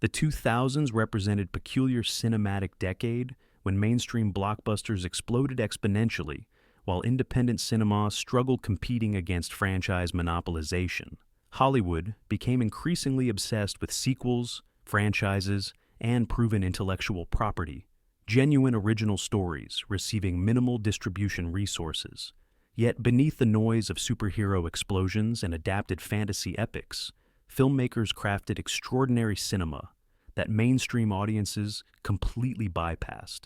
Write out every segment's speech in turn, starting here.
The 2000s represented peculiar cinematic decade when mainstream blockbusters exploded exponentially, while independent cinema struggled competing against franchise monopolization. Hollywood became increasingly obsessed with sequels, franchises, and proven intellectual property, genuine original stories receiving minimal distribution resources. Yet beneath the noise of superhero explosions and adapted fantasy epics, filmmakers crafted extraordinary cinema that mainstream audiences completely bypassed.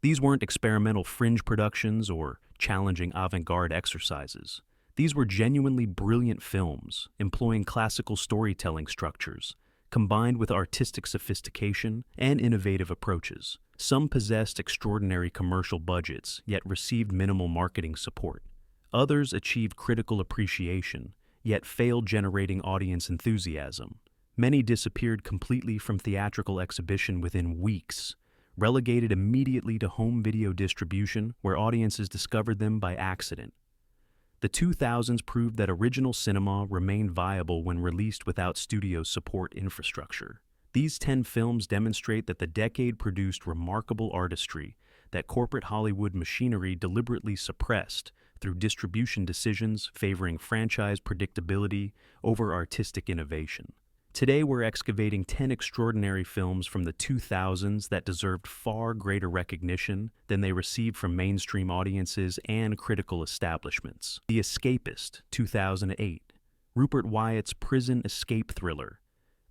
These weren't experimental fringe productions or challenging avant-garde exercises. These were genuinely brilliant films, employing classical storytelling structures, combined with artistic sophistication and innovative approaches. Some possessed extraordinary commercial budgets, yet received minimal marketing support. Others achieved critical appreciation, yet failed generating audience enthusiasm. Many disappeared completely from theatrical exhibition within weeks, relegated immediately to home video distribution where audiences discovered them by accident. The 2000s proved that original cinema remained viable when released without studio support infrastructure. These 10 films demonstrate that the decade produced remarkable artistry that corporate Hollywood machinery deliberately suppressed through distribution decisions favoring franchise predictability over artistic innovation. Today we're excavating 10 extraordinary films from the 2000s that deserved far greater recognition than they received from mainstream audiences and critical establishments. The Escapist, 2008. Rupert Wyatt's prison escape thriller.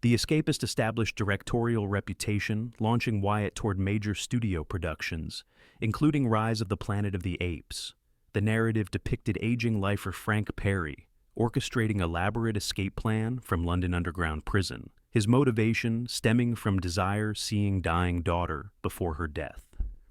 The Escapist established directorial reputation, launching Wyatt toward major studio productions, including Rise of the Planet of the Apes. The narrative depicted aging lifer Frank Perry, orchestrating elaborate escape plan from London Underground prison, his motivation stemming from desire seeing dying daughter before her death.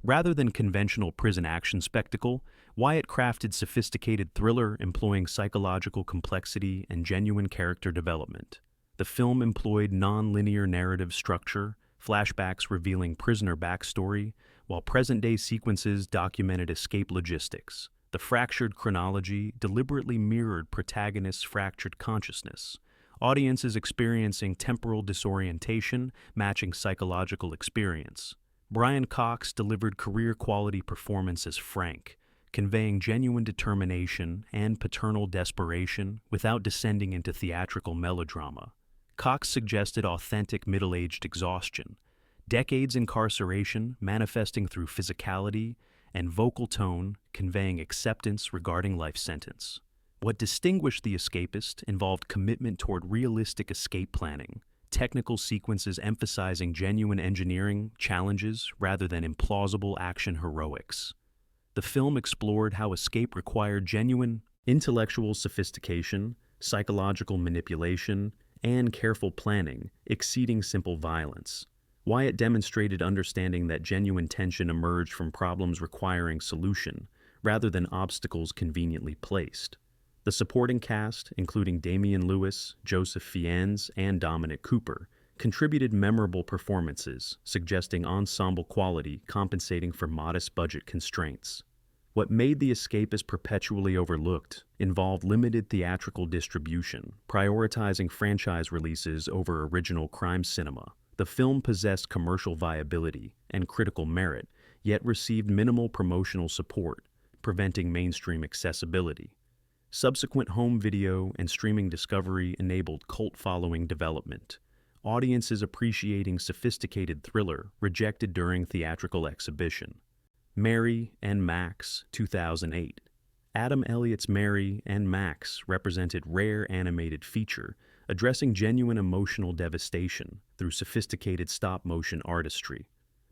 Rather than conventional prison action spectacle, Wyatt crafted sophisticated thriller employing psychological complexity and genuine character development. The film employed non-linear narrative structure, flashbacks revealing prisoner backstory, while present-day sequences documented escape logistics. The fractured chronology deliberately mirrored protagonists' fractured consciousness, audiences experiencing temporal disorientation matching psychological experience. Brian Cox delivered career-quality performance as Frank, conveying genuine determination and paternal desperation without descending into theatrical melodrama. Cox suggested authentic middle-aged exhaustion, decades incarceration manifesting through physicality and vocal tone conveying acceptance regarding life sentence. What distinguished The Escapist involved commitment toward realistic escape planning, technical sequences emphasizing genuine engineering challenges rather than implausible action heroics. The film explored how escape required genuine intellectual sophistication, psychological manipulation, and careful planning, exceeding simple violence. Wyatt demonstrated understanding that genuine tension emerged from problems requiring solution, rather than obstacles conveniently placed. The supporting cast, including Damian Lewis, Joseph Fiennes, and Dominic Cooper, contributed memorable performances, suggesting ensemble quality compensating for modest budget constraints. What made The Escapist perpetually overlooked involved limited theatrical distribution, prioritizing franchise releases over original crime cinema. The film possessed commercial viability and critical merit, yet received minimal promotional support, preventing mainstream accessibility. Subsequent home video and streaming discovery enabled cult following development. Audiences appreciating sophisticated thriller rejected during theatrical exhibition. Mary and Max, 2008. Adam Elliott's Mary and Max represented rare animated feature, addressing genuine emotional devastation through sophisticated stop-motion artistry.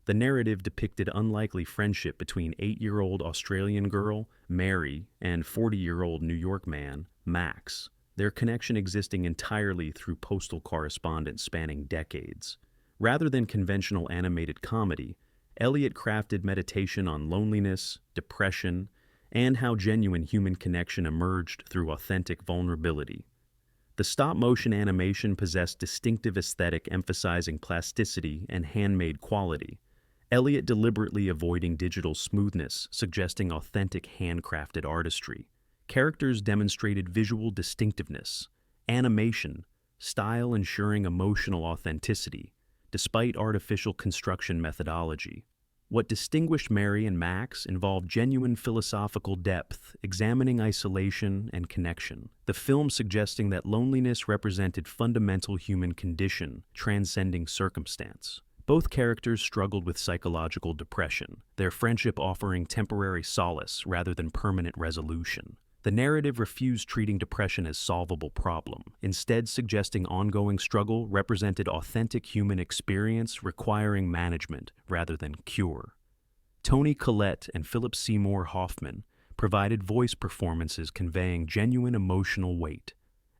The narrative depicted unlikely friendship between 8-year-old Australian girl, Mary, and 40-year-old New York man, Max, their connection existing entirely through postal correspondence spanning decades. Rather than conventional animated comedy, Elliott crafted meditation on loneliness, depression, and how genuine human connection emerged through authentic vulnerability. The stop-motion animation possessed distinctive aesthetic emphasizing plasticity and handmade quality, Elliott deliberately avoiding digital smoothness, suggesting authentic handcrafted artistry. Characters demonstrated visual distinctiveness, animation, style ensuring emotional authenticity, despite artificial construction methodology. What distinguished Mary and Max involved genuine philosophical depth, examining isolation and connection. The film suggesting that loneliness represented fundamental human condition, transcending circumstance. Both characters struggled with psychological depression, their friendship offering temporary solace rather than permanent resolution. The narrative refused treating depression as solvable problem, instead suggesting ongoing struggle represented authentic human experience requiring management rather than cure. Toni Collette and Philip Seymour Hoffman provided voice performances conveying genuine emotional weight,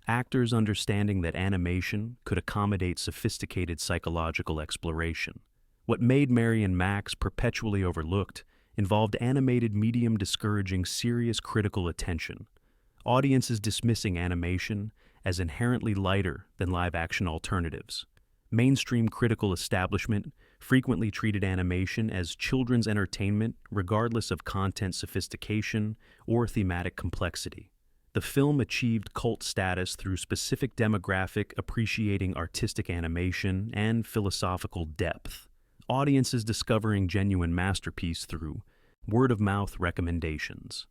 actors understanding that animation could accommodate sophisticated psychological exploration. What made Mary and Max perpetually overlooked involved animated medium discouraging serious critical attention, audiences dismissing animation as inherently lighter than live-action alternatives. Mainstream critical establishment frequently treated animation as children's entertainment regardless of content sophistication or thematic complexity. The film achieved cult status through specific demographic appreciating artistic animation and philosophical depth, audiences discovering genuine masterpiece through word-of-mouth recommendations.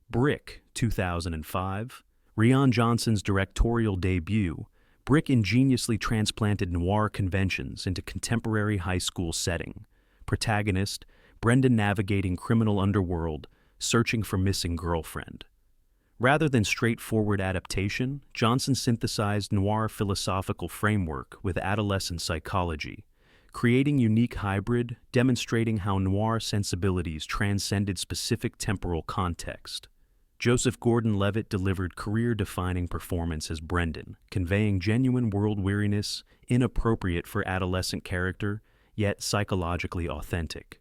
Brick, 2005, Rian Johnson's directorial debut, Brick ingeniously transplanted noir conventions into contemporary high school setting. Protagonist, Brendan navigating criminal underworld, searching for missing girlfriend. Rather than straightforward adaptation, Johnson synthesized noir philosophical framework with adolescent psychology, creating unique hybrid, demonstrating how noir sensibilities transcended specific temporal context. Joseph Gordon-Levitt delivered career-defining performance as Brendan, conveying genuine world weariness, inappropriate for adolescent character, yet psychologically authentic.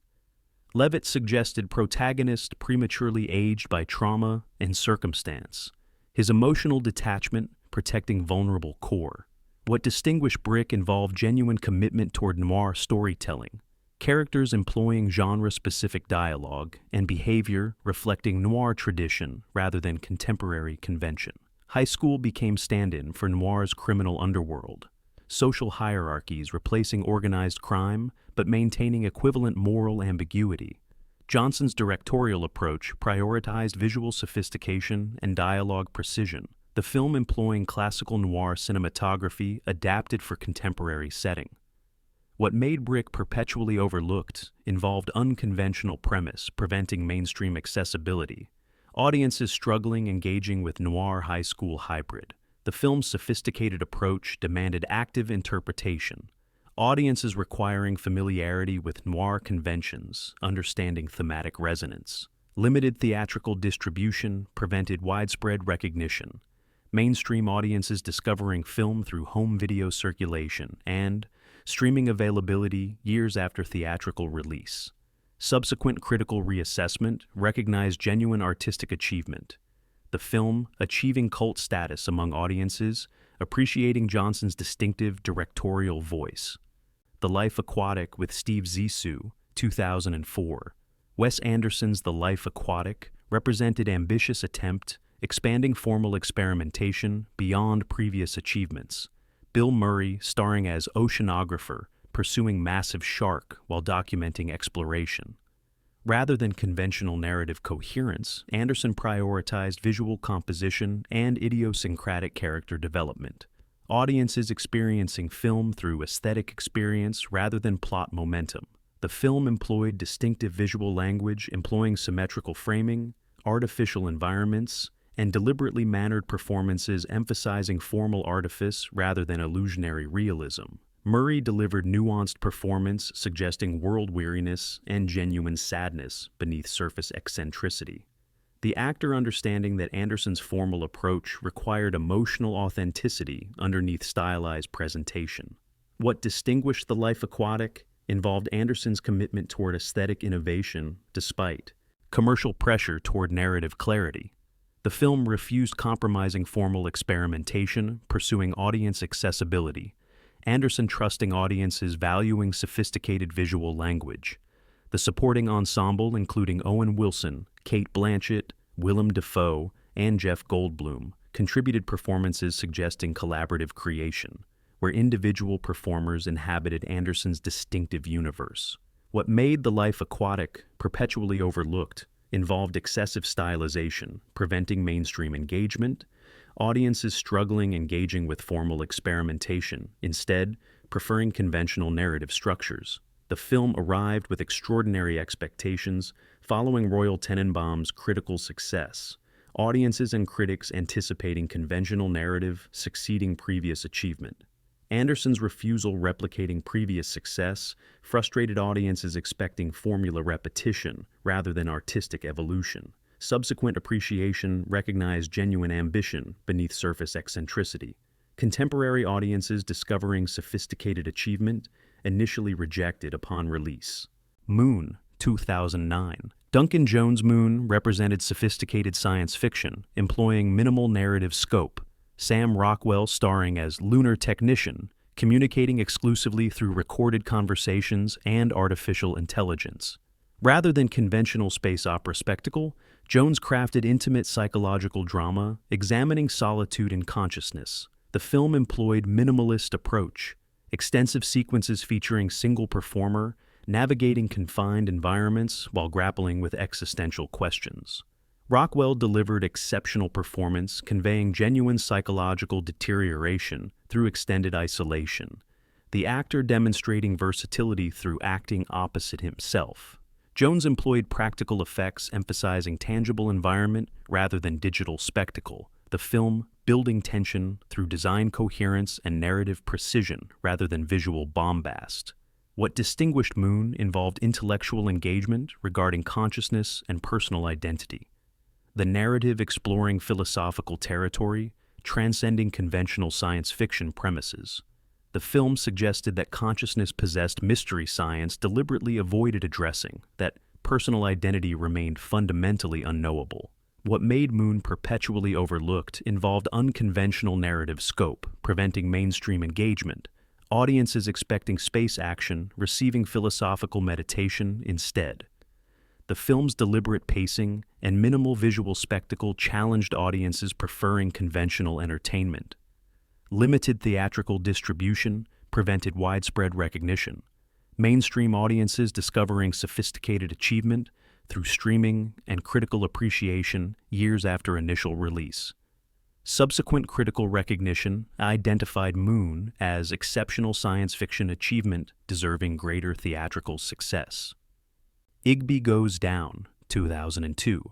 Levitt suggested protagonist prematurely aged by trauma and circumstance, his emotional detachment protecting vulnerable core. What distinguished Brick involved genuine commitment toward noir storytelling, characters employing genre-specific dialogue and behavior reflecting noir tradition rather than contemporary convention. High school became stand-in for noir's criminal underworld, social hierarchies replacing organized crime but maintaining equivalent moral ambiguity. Johnson's directorial approach prioritized visual sophistication and dialogue precision, the film employing classical noir cinematography adapted for contemporary setting. What made Brick perpetually overlooked involved unconventional premise preventing mainstream accessibility, audiences struggling engaging with noir high school hybrid. The film's sophisticated approach demanded active interpretation, audiences requiring familiarity with noir conventions, understanding thematic resonance. Limited theatrical distribution prevented widespread recognition, mainstream audiences discovering film through home video circulation and streaming availability years after theatrical release. Subsequent critical reassessment recognized genuine artistic achievement, the film achieving cult status among audiences, appreciating Johnson's distinctive directorial voice. The Life Aquatic with Steve Zissou, 2004. Wes Anderson's The Life Aquatic represented ambitious attempt expanding formal experimentation beyond previous achievements. Bill Murray starring as oceanographer, pursuing massive shark while documenting exploration. Rather than conventional narrative coherence, Anderson prioritized visual composition and idiosyncratic character development. Audiences experiencing film through aesthetic experience rather than plot momentum. The film employed distinctive visual language, employing symmetrical framing, artificial environments, and deliberately mannered performances emphasizing formal artifice rather than illusionary realism. Murray delivered nuanced performance suggesting world weariness and genuine sadness beneath surface eccentricity. The actor understanding that Anderson's formal approach required emotional authenticity underneath stylized presentation. What distinguished The Life Aquatic involved Anderson's commitment toward aesthetic innovation despite commercial pressure toward narrative clarity. The film refused compromising formal experimentation, pursuing audience accessibility. Anderson trusting audiences valuing sophisticated visual language. The supporting ensemble, including Owen Wilson, Cate Blanchett, Willem Dafoe, and Jeff Goldblum, contributed performances suggesting collaborative creation. where individual performers inhabited Anderson's distinctive universe. What made The Life Aquatic perpetually overlooked involved excessive stylization, preventing mainstream engagement, audiences struggling engaging with formal experimentation, instead preferring conventional narrative structures. The film arrived with extraordinary expectations following Royal Tenenbaum's critical success, audiences and critics anticipating conventional narrative succeeding previous achievement. Anderson's refusal replicating previous success frustrated audiences expecting formula repetition rather than artistic evolution. Subsequent appreciation recognized genuine ambition beneath surface eccentricity. Contemporary audiences discovering sophisticated achievement initially rejected upon release. Moon, 2009. Duncan Jones' Moon represented sophisticated science fiction, employing minimal narrative scope. Sam Rockwell starring as lunar technician, communicating exclusively through recorded conversations and artificial intelligence. Rather than conventional space opera spectacle, Jones crafted intimate psychological drama, examining solitude and consciousness. The film employed minimalist approach, extensive sequences featuring single performer, navigating confined environments while grappling with existential questions. Rockwell delivered exceptional performance, conveying genuine psychological deterioration through extended isolation, the actor demonstrating versatility through acting opposite himself. Jones employed practical effects emphasizing tangible environment rather than digital spectacle, the film building tension through design coherence and narrative precision rather than visual bombast. What distinguished Moon involved intellectual engagement regarding consciousness and personal identity. The narrative exploring philosophical territory, transcending conventional science fiction premises. The film suggested that consciousness possessed mystery science deliberately avoided addressing, that personal identity remained fundamentally unknowable. What made Moon perpetually overlooked involved unconventional narrative scope, preventing mainstream engagement, audiences expecting space action, receiving philosophical meditation instead. The film's deliberate pacing and minimal visual spectacle challenged audiences preferring conventional entertainment. Limited theatrical distribution prevented widespread recognition, mainstream audiences discovering sophisticated achievement through streaming and critical appreciation years after initial release. Subsequent critical recognition identified Moon as exceptional science fiction achievement deserving greater theatrical success. Igby Goes Down, 2002.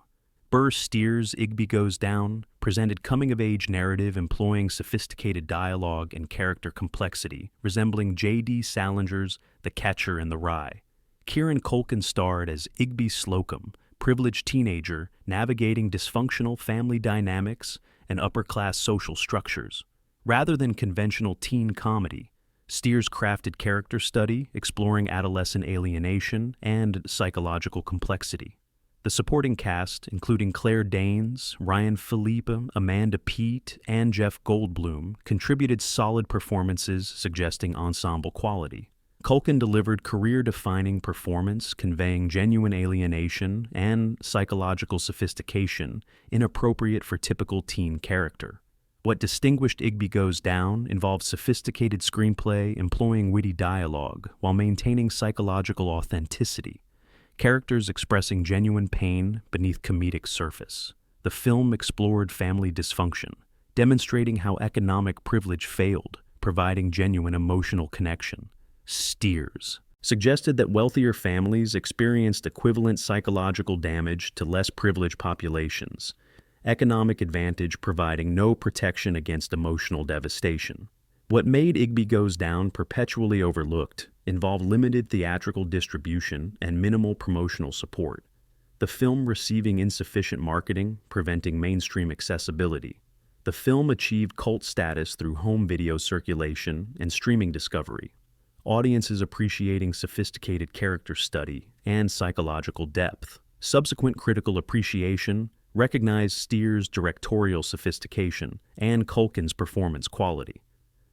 Burr Steers' Igby Goes Down presented coming-of-age narrative employing sophisticated dialogue and character complexity, resembling J.D. Salinger's The Catcher in the Rye. Kieran Culkin starred as Igby Slocum, privileged teenager navigating dysfunctional family dynamics and upper-class social structures. Rather than conventional teen comedy, Steers crafted character study, exploring adolescent alienation and psychological complexity. The supporting cast, including Claire Danes, Ryan Phillippe, Amanda Peet, and Jeff Goldblum, contributed solid performances suggesting ensemble quality. Culkin delivered career-defining performance, conveying genuine alienation and psychological sophistication inappropriate for typical teen character. What distinguished Igby Goes Down involved sophisticated screenplay employing witty dialogue while maintaining psychological authenticity, characters expressing genuine pain beneath comedic surface. The film explored family dysfunction, demonstrating how economic privilege failed, providing genuine emotional connection. Steers suggested that wealthier families experienced equivalent psychological damage to less privileged populations, economic advantage providing no protection against emotional devastation. What made Igby Goes Down perpetually overlooked involved limited theatrical distribution and minimal promotional support, the film receiving insufficient marketing, preventing mainstream accessibility. The film achieved cult status through home video circulation and streaming discovery, audiences appreciating sophisticated character study and psychological depth. Subsequent critical appreciation recognized Steers' directorial sophistication and Culkin's performance quality,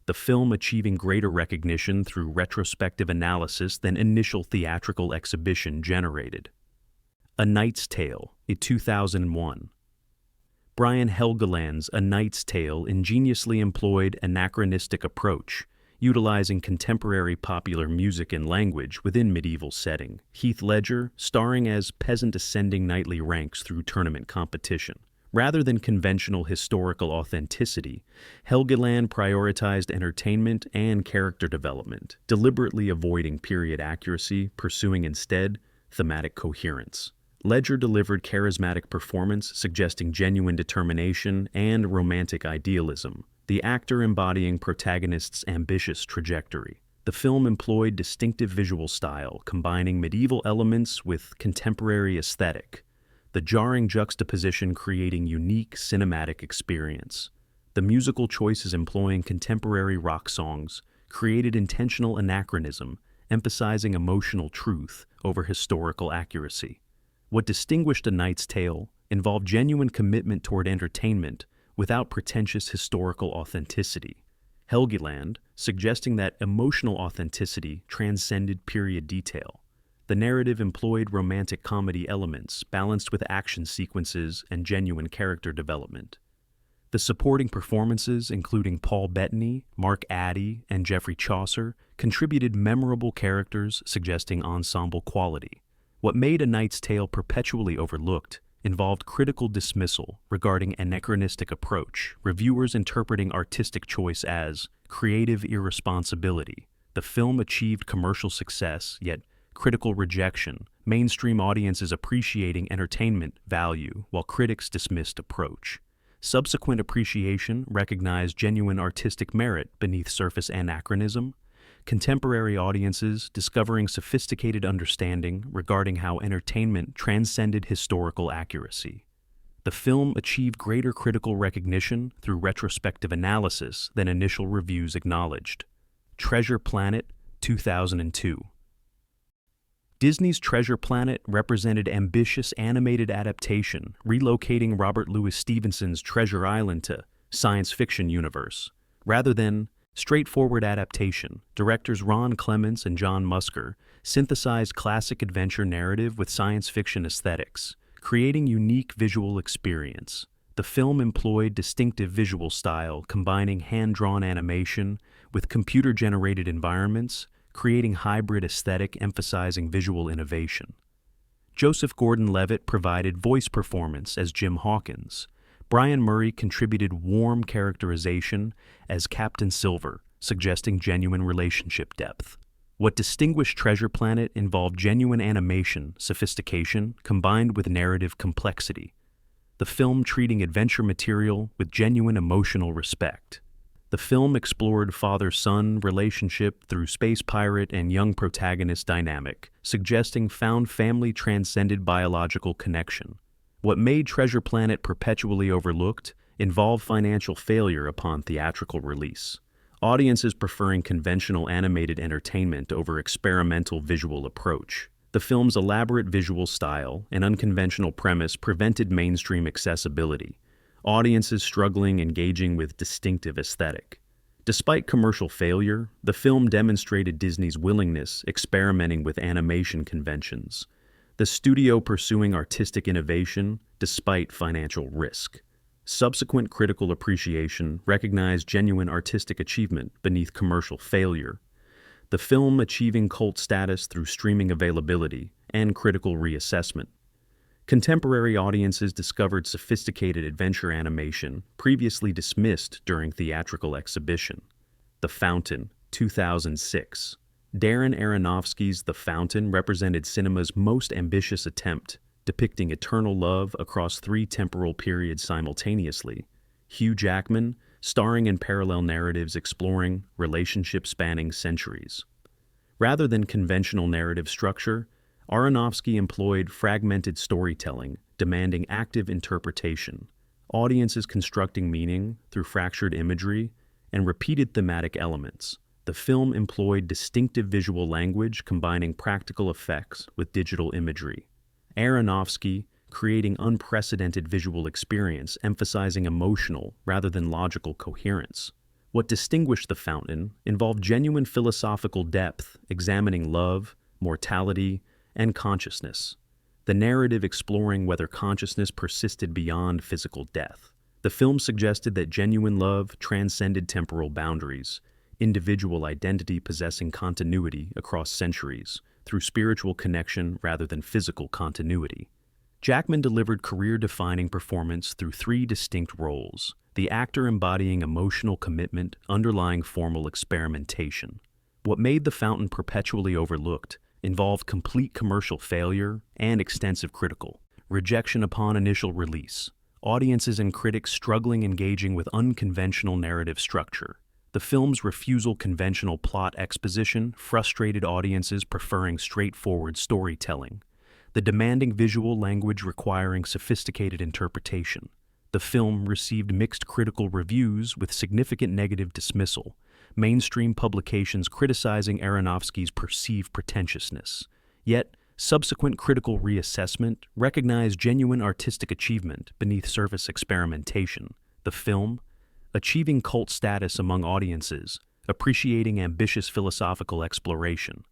the film achieving greater recognition through retrospective analysis than initial theatrical exhibition generated. A Knight's Tale, 2001. Brian Helgeland's A Knight's Tale ingeniously employed anachronistic approach, utilizing contemporary popular music and language within medieval setting. Heath Ledger, starring as peasant ascending knightly ranks through tournament competition. Rather than conventional historical authenticity, Helgeland prioritized entertainment and character development, deliberately avoiding period accuracy, pursuing instead thematic coherence. Ledger delivered charismatic performance, suggesting genuine determination and romantic idealism, the actor embodying protagonist's ambitious trajectory. The film employed distinctive visual style, combining medieval elements with contemporary aesthetic, the jarring juxtaposition creating unique cinematic experience. The musical choices employing contemporary rock songs created intentional anachronism, emphasizing emotional truth over historical accuracy. What distinguished A Knight's Tale involved genuine commitment toward entertainment without pretentious historical authenticity. Helgeland, suggesting that emotional authenticity transcended period detail. The narrative employed romantic comedy elements balanced with action sequences and genuine character development. The supporting performances, including Paul Bettany, Mark Addy, and Geoffrey Chaucer, contributed memorable characters suggesting ensemble quality. What made A Knight's Tale perpetually overlooked involved critical dismissal regarding anachronistic approach, reviewers interpreting artistic choice as creative irresponsibility. The film achieved commercial success, yet critical rejection, mainstream audiences appreciating entertainment value while critics dismissed approach. Subsequent appreciation recognized genuine artistic merit beneath surface anachronism, contemporary audiences discovering sophisticated understanding regarding how entertainment transcended historical accuracy. The film achieved greater critical recognition through retrospective analysis than initial reviews acknowledged. Treasure Planet, 2002. Disney's Treasure Planet represented ambitious animated adaptation, relocating Robert Louis Stevenson's Treasure Island to science fiction universe. Rather than straightforward adaptation, directors Ron Clements and John Musker synthesized classic adventure narrative with science fiction aesthetics, creating unique visual experience. The film employed distinctive visual style, combining hand-drawn animation with computer-generated environments, creating hybrid aesthetic emphasizing visual innovation. Joseph Gordon-Levitt provided voice performance as Jim Hawkins. Brian Murray contributed warm characterization as Captain Silver, suggesting genuine relationship depth. What distinguished Treasure Planet involved genuine animation, sophistication, combined with narrative complexity. The film treating adventure material with genuine emotional respect. The film explored father-son relationship through space pirate and young protagonist dynamic, suggesting found family transcended biological connection. What made Treasure Planet perpetually overlooked involved financial failure upon theatrical release. Audiences preferring conventional animated entertainment over experimental visual approach. The film's elaborate visual style and unconventional premise prevented mainstream accessibility, audiences struggling engaging with distinctive aesthetic. Despite commercial failure, the film demonstrated Disney's willingness experimenting with animation conventions, the studio pursuing artistic innovation despite financial risk. Subsequent critical appreciation recognized genuine artistic achievement beneath commercial failure, the film achieving cult status through streaming availability and critical reassessment. Contemporary audiences discovered sophisticated adventure animation previously dismissed during theatrical exhibition. The Fountain, 2006. Darren Aronofsky's The Fountain represented cinema's most ambitious attempt, depicting eternal love across three temporal periods simultaneously. Hugh Jackman, starring in parallel narratives exploring relationships spanning centuries. Rather than conventional narrative structure, Aronofsky employed fragmented storytelling, demanding active interpretation, audiences constructing meaning through fractured imagery and repeated thematic elements. The film employed distinctive visual language combining practical effects with digital imagery. Aronofsky creating unprecedented visual experience, emphasizing emotional rather than logical coherence. What distinguished The Fountain involved genuine philosophical depth, examining love, mortality, and consciousness. The narrative exploring whether consciousness persisted beyond physical death. The film suggested that genuine love transcended temporal boundaries, individual identity possessing continuity across centuries, through spiritual connection rather than physical continuity. Jackman delivered career-defining performance through three distinct roles, the actor embodying emotional commitment underlying formal experimentation. What made The Fountain perpetually overlooked involved complete commercial failure and extensive critical rejection upon initial release, audiences and critics struggling engaging with unconventional narrative structure. The film's refusal conventional plot exposition frustrated audiences preferring straightforward storytelling, the demanding visual language requiring sophisticated interpretation. The film received mixed critical reviews with significant negative dismissal, mainstream publications criticizing Aronofsky's perceived pretentiousness. Yet, subsequent critical reassessment recognized genuine artistic achievement beneath surface experimentation. The film, achieving cult status among audiences, appreciating ambitious philosophical exploration.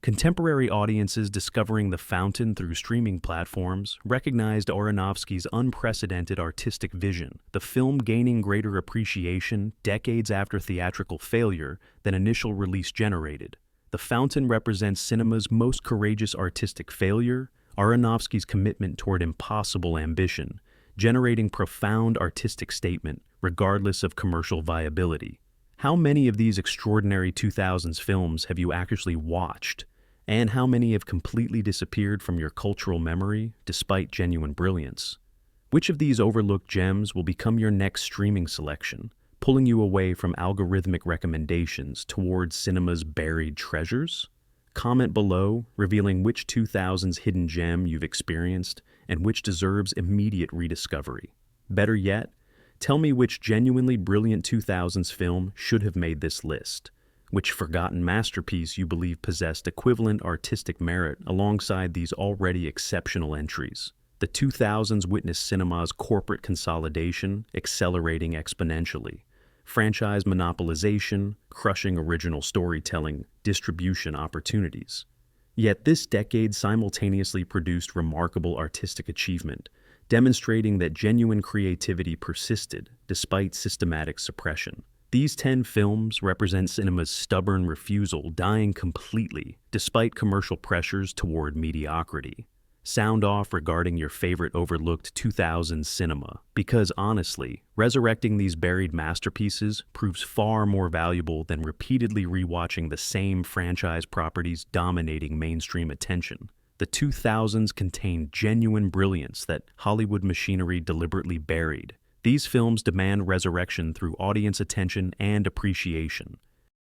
Contemporary audiences discovering The Fountain through streaming platforms recognized Aronofsky's unprecedented artistic vision, the film gaining greater appreciation decades after theatrical failure than initial release generated. The Fountain represents cinema's most courageous artistic failure, Aronofsky's commitment toward impossible ambition, generating profound artistic statement regardless of commercial viability. How many of these extraordinary 2000s films have you actually watched? And how many have completely disappeared from your cultural memory despite genuine brilliance? Which of these overlooked gems will become your next streaming selection, pulling you away from algorithmic recommendations towards cinema's buried treasures? Comment below, revealing which 2000s hidden gem you've experienced and which deserves immediate rediscovery. Better yet, tell me which genuinely brilliant 2000s film should have made this list. Which forgotten masterpiece you believe possessed equivalent artistic merit alongside these already exceptional entries. The 2000s witnessed cinema's corporate consolidation accelerating exponentially, franchise monopolization, crushing original storytelling, distribution opportunities. Yet this decade simultaneously produced remarkable artistic achievement, demonstrating that genuine creativity persisted despite systematic suppression. These 10 films represent cinema's stubborn refusal dying completely despite commercial pressures toward mediocrity. Sound off regarding your favorite overlooked 2000s cinema, because honestly, resurrecting these buried masterpieces proves far more valuable than repeatedly rewatching the same franchise properties dominating mainstream attention. The 2000s contain genuine brilliance that Hollywood machinery deliberately buried. These films demand resurrection through audience attention and appreciation.